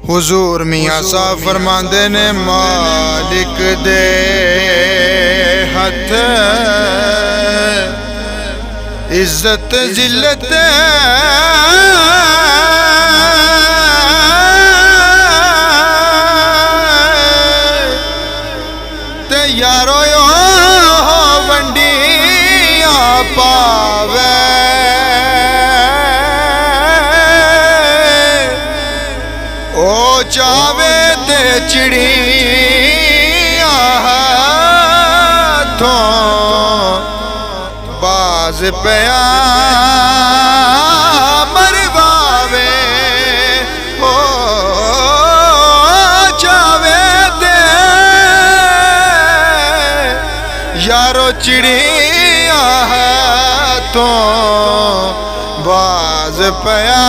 हुजूर मियां साहब फरमांदे ने मालिक दे हथ इज्जत जिल्लत ते यारो वंडिया पावे ओ चावे ते चिड़िया हाथों बाज पया मरवावे ओ चावे ते यारो चिड़िया हाथों बाज पया